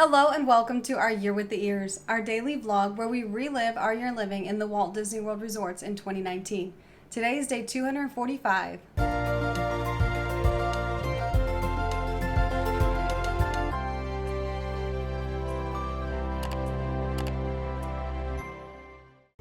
Hello and welcome to our Year with the Ears, our daily vlog where we relive our year living in the Walt Disney World resorts in 2019. Today is day 245.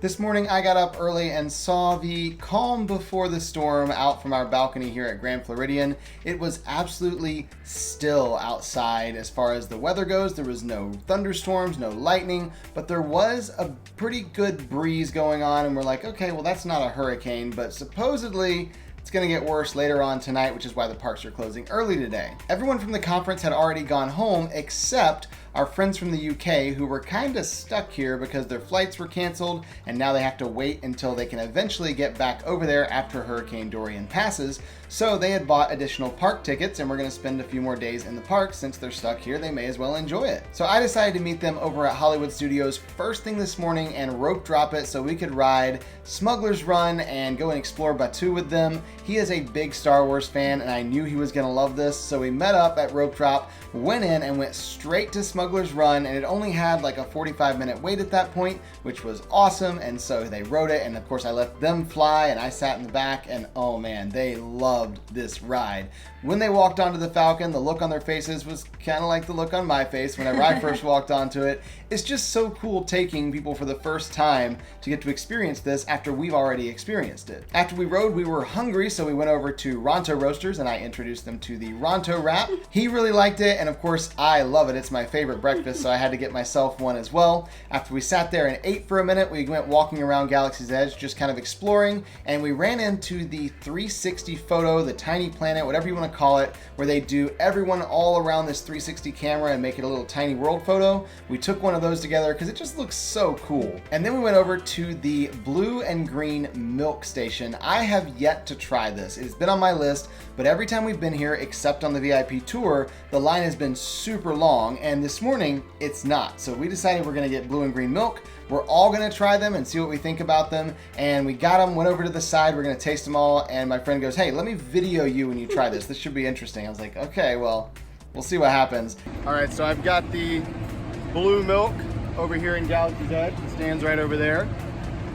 This morning I got up early and saw the calm before the storm out from our balcony here at Grand Floridian. It was absolutely still outside as far as the weather goes. There was no thunderstorms, no lightning, but there was a pretty good breeze going on, and we're like, okay, well that's not a hurricane, but supposedly it's going to get worse later on tonight, which is why the parks are closing early today. Everyone from the conference had already gone home except our friends from the UK, who were kind of stuck here because their flights were canceled and now they have to wait until they can eventually get back over there after Hurricane Dorian passes. So they had bought additional park tickets and we're going to spend a few more days in the park. Since they're stuck here, they may as well enjoy it. So I decided to meet them over at Hollywood Studios first thing this morning and rope drop it so we could ride Smuggler's Run and go and explore Batuu with them. He is a big Star Wars fan and I knew he was going to love this. So we met up at rope drop, went in and went straight to Smuggler's Run, and it only had like a 45-minute wait at that point, which was awesome. And so they rode it, and of course I let them fly and I sat in the back, and oh man, they loved this ride. When they walked onto the Falcon, the look on their faces was kind of like the look on my face whenever I first walked onto it. It's just so cool taking people for the first time to get to experience this after we've already experienced it. After we rode, we were hungry, so we went over to Ronto Roasters and I introduced them to the Ronto Wrap. He really liked it, and of course I love it. It's my favorite breakfast, so I had to get myself one as well. After we sat there and ate for a minute, we went walking around Galaxy's Edge, just kind of exploring, and we ran into the 360 photo, the Tiny Planet, whatever you want to call it, where they do everyone all around this 360 camera and make it a little tiny world photo. We took one of those together because it just looks so cool. And then we went over to the blue and green milk station. I have yet to try this. It's been on my list, but every time we've been here, except on the VIP tour, the line has been super long, and this morning it's not. So we decided we're gonna get blue and green milk. We're all gonna try them and see what we think about them. And we got them, went over to the side, we're gonna taste them all. And my friend goes, hey, let me video you when you try this. This should be interesting. I was like, okay, well, we'll see what happens. All right, so I've got the blue milk over here in Galaxy's Edge. It stands right over there.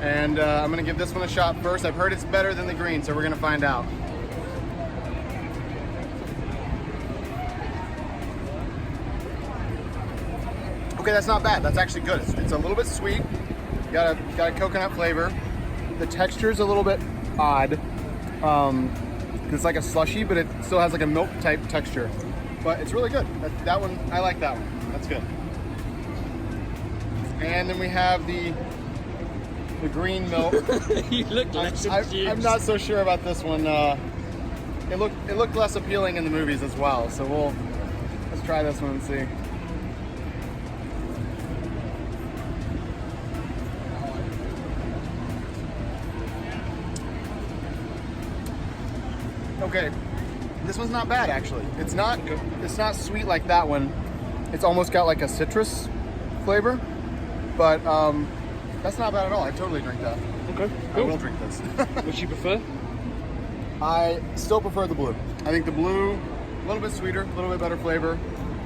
And I'm gonna give this one a shot first. I've heard it's better than the green, so we're gonna find out. Okay, that's not bad. That's actually good. It's a little bit sweet. Got a coconut flavor. The texture is a little bit odd. It's like a slushy, but it still has like a milk type texture. But it's really good. That one, I like that one. That's good. And then we have the green milk. You look less confused. I'm not so sure about this one. It looked less appealing in the movies as well. So let's try this one and see. Okay, this one's not bad actually. It's not sweet like that one. It's almost got like a citrus flavor, but that's not bad at all. I totally drink that. Okay, I cool. will drink this. Which you prefer? I still prefer the blue. I think the blue, a little bit sweeter, a little bit better flavor,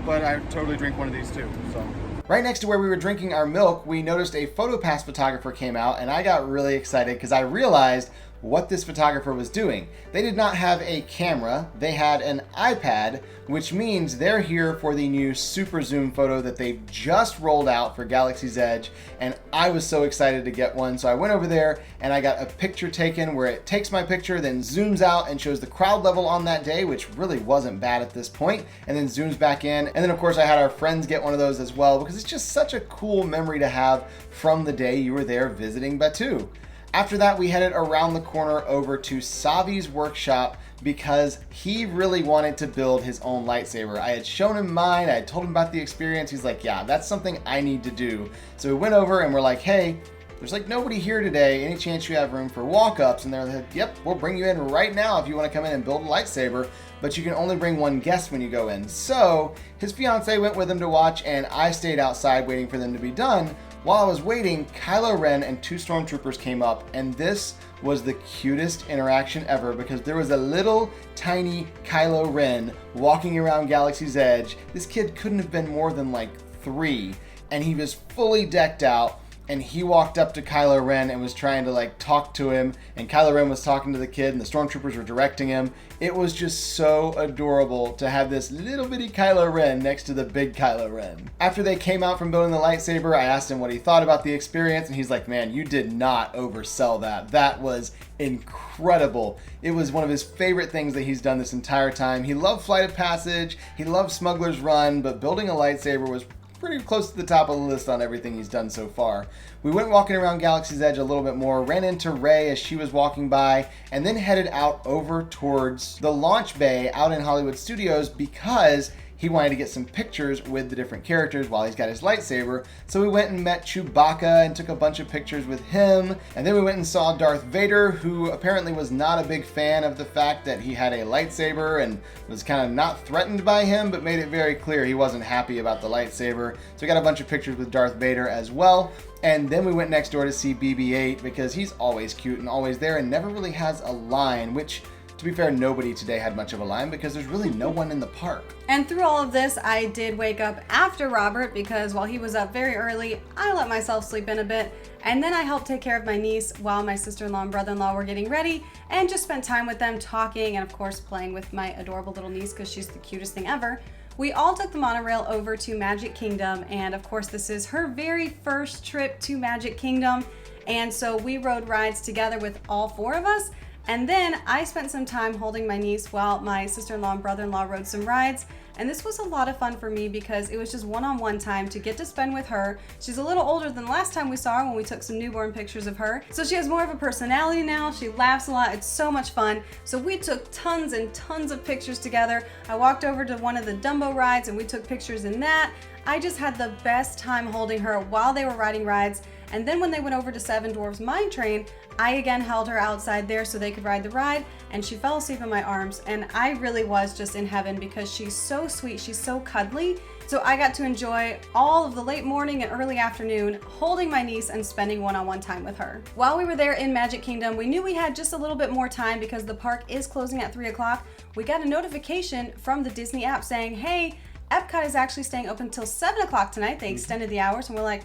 but I totally drink one of these too. So. Right next to where we were drinking our milk, we noticed a PhotoPass photographer came out, and I got really excited because I realized what this photographer was doing. They did not have a camera, they had an iPad, which means they're here for the new super zoom photo that they just rolled out for Galaxy's Edge, and I was so excited to get one. So I went over there and I got a picture taken where it takes my picture, then zooms out and shows the crowd level on that day, which really wasn't bad at this point, and then zooms back in. And then of course I had our friends get one of those as well, because it's just such a cool memory to have from the day you were there visiting Batuu. After that, we headed around the corner over to Savi's workshop because he really wanted to build his own lightsaber. I had shown him mine, I had told him about the experience. He's like, yeah, that's something I need to do. So we went over and we're like, hey, there's like nobody here today. Any chance you have room for walk-ups? And they're like, yep, we'll bring you in right now if you want to come in and build a lightsaber, but you can only bring one guest when you go in. So his fiance went with him to watch, and I stayed outside waiting for them to be done. While I was waiting, Kylo Ren and two stormtroopers came up, and this was the cutest interaction ever because there was a little tiny Kylo Ren walking around Galaxy's Edge. This kid couldn't have been more than like 3, and he was fully decked out. And he walked up to Kylo Ren and was trying to like talk to him, and Kylo Ren was talking to the kid, and the stormtroopers were directing him. It was just so adorable to have this little bitty Kylo Ren next to the big Kylo Ren. After they came out from building the lightsaber, I asked him what he thought about the experience, and he's like, man, you did not oversell that. That was incredible. It was one of his favorite things that he's done this entire time. He loved Flight of Passage, he loved Smuggler's Run, but building a lightsaber was pretty close to the top of the list on everything he's done so far. We went walking around Galaxy's Edge a little bit more, ran into Rey as she was walking by, and then headed out over towards the launch bay out in Hollywood Studios because he wanted to get some pictures with the different characters while he's got his lightsaber. So we went and met Chewbacca and took a bunch of pictures with him. And then we went and saw Darth Vader, who apparently was not a big fan of the fact that he had a lightsaber and was kind of not threatened by him, but made it very clear he wasn't happy about the lightsaber. So we got a bunch of pictures with Darth Vader as well. And then we went next door to see BB-8 because he's always cute and always there and never really has a line, which, to be fair, nobody today had much of a line because there's really no one in the park. And through all of this, I did wake up after Robert because while he was up very early, I let myself sleep in a bit. And then I helped take care of my niece while my sister-in-law and brother-in-law were getting ready and just spent time with them talking and, of course, playing with my adorable little niece because she's the cutest thing ever. We all took the monorail over to Magic Kingdom, and of course, this is her very first trip to Magic Kingdom. And so we rode rides together with all 4 of us. And then I spent some time holding my niece while my sister-in-law and brother-in-law rode some rides. And this was a lot of fun for me because it was just one-on-one time to get to spend with her. She's a little older than the last time we saw her when we took some newborn pictures of her. So she has more of a personality now. She laughs a lot. It's so much fun. So we took tons and tons of pictures together. I walked over to one of the Dumbo rides and we took pictures in that. I just had the best time holding her while they were riding rides. And then when they went over to Seven Dwarfs Mine Train, I again held her outside there so they could ride the ride, and she fell asleep in my arms, and I really was just in heaven because she's so sweet, she's so cuddly. So I got to enjoy all of the late morning and early afternoon holding my niece and spending one-on-one time with her. While we were there in Magic Kingdom, we knew we had just a little bit more time because the park is closing at 3 o'clock. We got a notification from the Disney app saying, hey, Epcot is actually staying open till 7 o'clock tonight. They extended the hours, and we're like,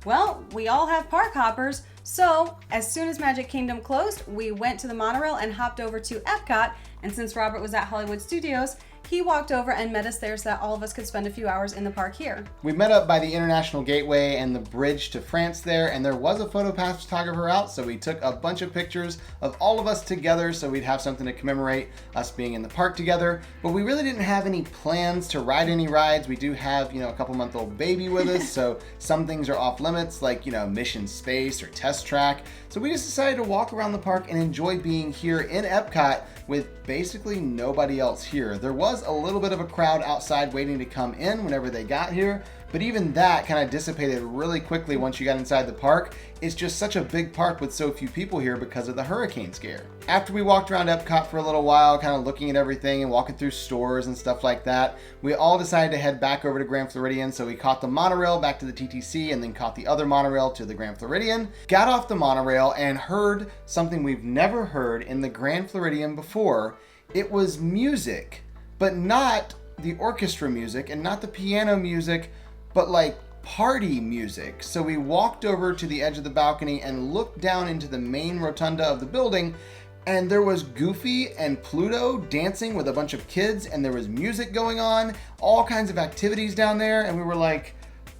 well, we all have park hoppers. So as soon as Magic Kingdom closed, we went to the monorail and hopped over to Epcot. And since Robert was at Hollywood Studios, he walked over and met us there so that all of us could spend a few hours in the park here. We met up by the International Gateway and the bridge to France there, and there was a photo pass photographer out, so we took a bunch of pictures of all of us together so we'd have something to commemorate us being in the park together. But we really didn't have any plans to ride any rides. We do have, a couple-month-old baby with us, so some things are off limits, like, Mission Space or Test Track. So we just decided to walk around the park and enjoy being here in Epcot with basically nobody else here. There was a little bit of a crowd outside waiting to come in whenever they got here, but even that kind of dissipated really quickly once you got inside the park. It's just such a big park with so few people here because of the hurricane scare. After we walked around Epcot for a little while, kind of looking at everything and walking through stores and stuff like that, we all decided to head back over to Grand Floridian. So we caught the monorail back to the TTC and then caught the other monorail to the Grand Floridian, got off the monorail and heard something we've never heard in the Grand Floridian before. It was music, but not the orchestra music and not the piano music, but like party music. So we walked over to the edge of the balcony and looked down into the main rotunda of the building, and there was Goofy and Pluto dancing with a bunch of kids, and there was music going on, all kinds of activities down there, and we were like,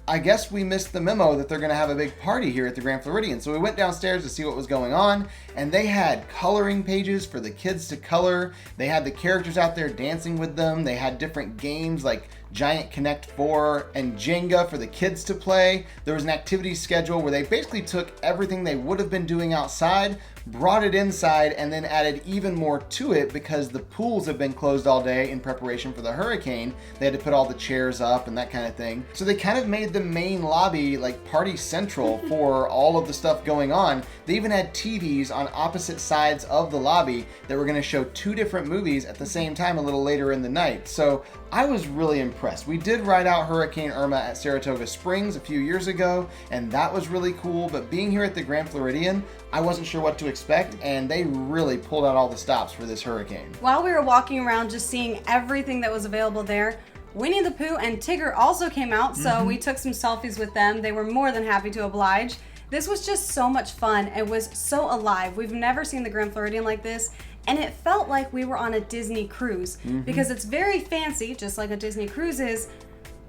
I guess we missed the memo that they're going to have a big party here at the Grand Floridian. So we went downstairs to see what was going on, and they had coloring pages for the kids to color. They had the characters out there dancing with them. They had different games like Giant Connect 4 and Jenga for the kids to play. There was an activity schedule where they basically took everything they would have been doing outside, brought it inside, and then added even more to it because the pools have been closed all day in preparation for the hurricane. They had to put all the chairs up and that kind of thing. So they kind of made the main lobby like party central for all of the stuff going on. They even had TVs on opposite sides of the lobby that were going to show 2 different movies at the same time a little later in the night. So I was really impressed. We did ride out Hurricane Irma at Saratoga Springs a few years ago, and that was really cool. But being here at the Grand Floridian, I wasn't sure what to expect, and they really pulled out all the stops for this hurricane. While we were walking around just seeing everything that was available there, Winnie the Pooh and Tigger also came out, so we took some selfies with them. They were more than happy to oblige. This was just so much fun. It was so alive. We've never seen the Grand Floridian like this, and it felt like we were on a Disney cruise because it's very fancy, just like a Disney cruise is,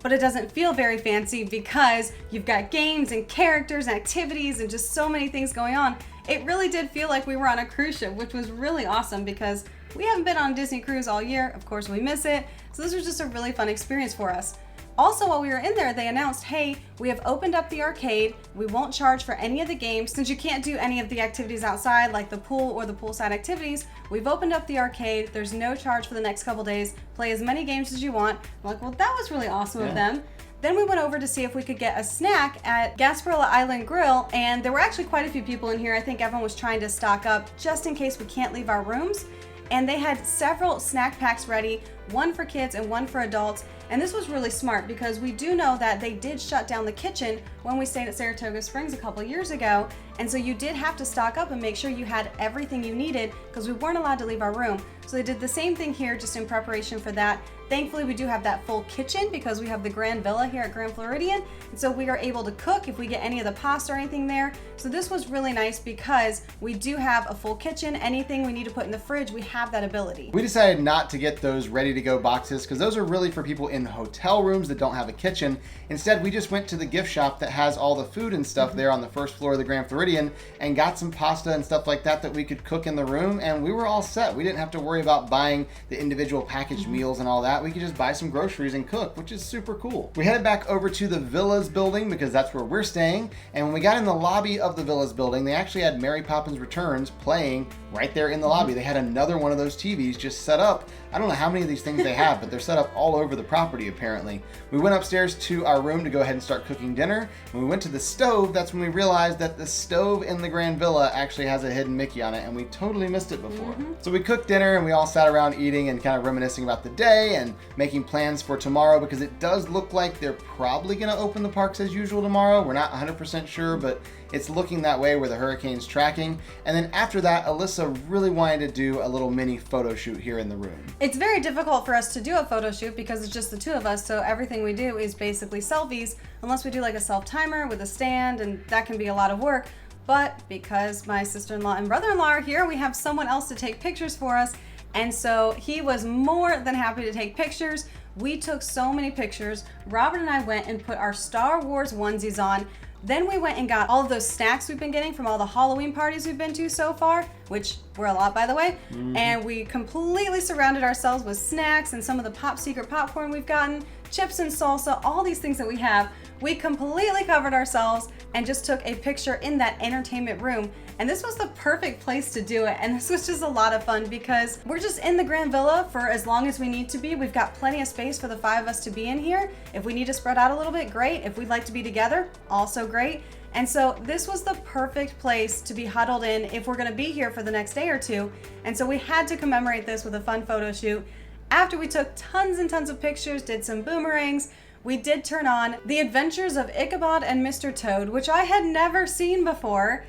but it doesn't feel very fancy because you've got games and characters and activities and just so many things going on. It really did feel like we were on a cruise ship, which was really awesome because we haven't been on a Disney cruise all year. Of course, we miss it. So this was just a really fun experience for us. Also, while we were in there, they announced, hey, we have opened up the arcade. We won't charge for any of the games. Since you can't do any of the activities outside, like the pool or the poolside activities, we've opened up the arcade. There's no charge for the next couple days. Play as many games as you want. I'm like, well, that was really awesome of them. Then we went over to see if we could get a snack at Gasparilla Island Grill, and there were actually quite a few people in here. I think everyone was trying to stock up just in case we can't leave our rooms. And they had several snack packs ready, one for kids and one for adults. And this was really smart because we do know that they did shut down the kitchen when we stayed at Saratoga Springs a couple years ago. And so you did have to stock up and make sure you had everything you needed because we weren't allowed to leave our room. So they did the same thing here just in preparation for that. Thankfully, we do have that full kitchen because we have the Grand Villa here at Grand Floridian. And so we are able to cook if we get any of the pasta or anything there. So this was really nice because we do have a full kitchen. Anything we need to put in the fridge, we have that ability. We decided not to get those ready to go boxes because those are really for people in hotel rooms that don't have a kitchen. Instead, we just went to the gift shop that has all the food and stuff there on the first floor of the Grand Floridian and got some pasta and stuff like that we could cook in the room, and we were all set. We didn't have to worry about buying the individual packaged meals and all that. We could just buy some groceries and cook, which is super cool. We headed back over to the Villas building because that's where we're staying, and when we got in the lobby of the Villas building, they actually had Mary Poppins Returns playing right there in the lobby. They had another one of those TVs just set up. I don't know how many of these things they have, but they're set up all over the property apparently. We went upstairs to our room to go ahead and start cooking dinner. When we went to the stove, that's when we realized that the stove in the Grand Villa actually has a hidden Mickey on it, and we totally missed it before. So we cooked dinner and we all sat around eating and kind of reminiscing about the day and making plans for tomorrow because it does look like they're probably going to open the parks as usual tomorrow. We're not 100% sure, but it's looking that way where the hurricane's tracking. And then after that, Alyssa really wanted to do a little mini photo shoot here in the room. It's very difficult for us to do a photo shoot because it's just the two of us, so everything we do is basically selfies, unless we do like a self-timer with a stand, and that can be a lot of work. But because my sister-in-law and brother-in-law are here, we have someone else to take pictures for us, and so he was more than happy to take pictures. We took so many pictures. Robert and I went and put our Star Wars onesies on. Then we went and got all of those snacks we've been getting from all the Halloween parties we've been to so far, which were a lot, by the way. And we completely surrounded ourselves with snacks and some of the Pop Secret popcorn we've gotten, chips and salsa, all these things that we have. We completely covered ourselves and just took a picture in that entertainment room. And this was the perfect place to do it. And this was just a lot of fun because we're just in the Grand Villa for as long as we need to be. We've got plenty of space for the 5 of us to be in here. If we need to spread out a little bit, great. If we'd like to be together, also great. And so this was the perfect place to be huddled in if we're gonna be here for the next day or two. And so we had to commemorate this with a fun photo shoot. After we took tons and tons of pictures, did some boomerangs, we did turn on The Adventures of Ichabod and Mr. Toad, which I had never seen before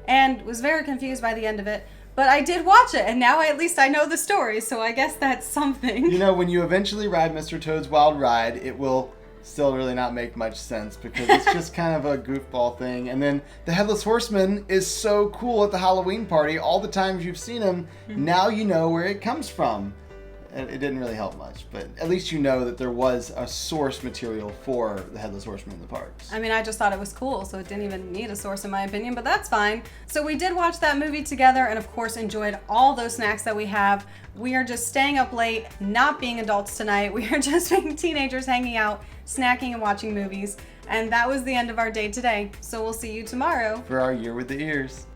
and was very confused by the end of it. But I did watch it, and now at least I know the story, so I guess that's something. You know, when you eventually ride Mr. Toad's Wild Ride, it will still really not make much sense because it's just kind of a goofball thing. And then the Headless Horseman is so cool at the Halloween party. All the times you've seen him, now you know where it comes from. It didn't really help much, but at least you know that there was a source material for the Headless Horseman in the parks. I mean, I just thought it was cool, so it didn't even need a source in my opinion, but that's fine. So we did watch that movie together and of course enjoyed all those snacks that we have. We are just staying up late, not being adults tonight. We are just being teenagers hanging out, snacking and watching movies. And that was the end of our day today. So we'll see you tomorrow for our Year with the Ears.